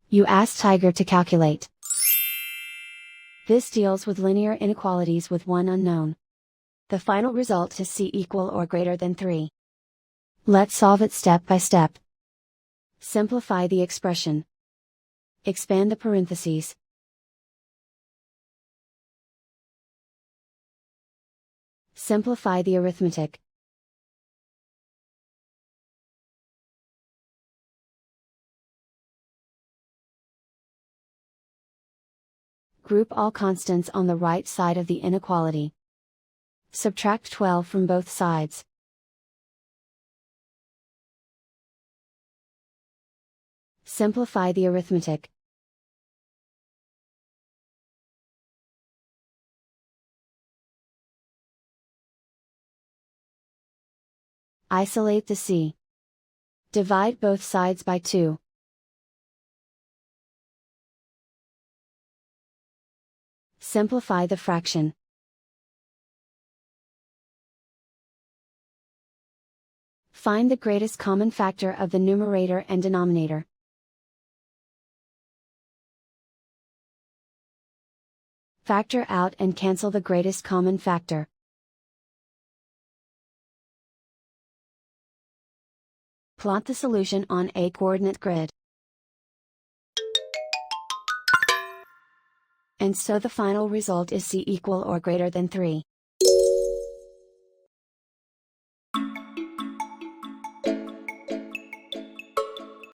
You ask Tiger to calculate. This deals with linear inequalities with one unknown. The final result is c equal or greater than 3. Let's solve it step by step. Simplify the expression. Expand the parentheses. Simplify the arithmetic. Group all constants on the right side of the inequality. Subtract 12 from both sides. Simplify the arithmetic. Isolate the c. Divide both sides by 2. Simplify the fraction. Find the greatest common factor of the numerator and denominator. Factor out and cancel the greatest common factor. Plot the solution on a coordinate grid. And so the final result is c equal or greater than 3.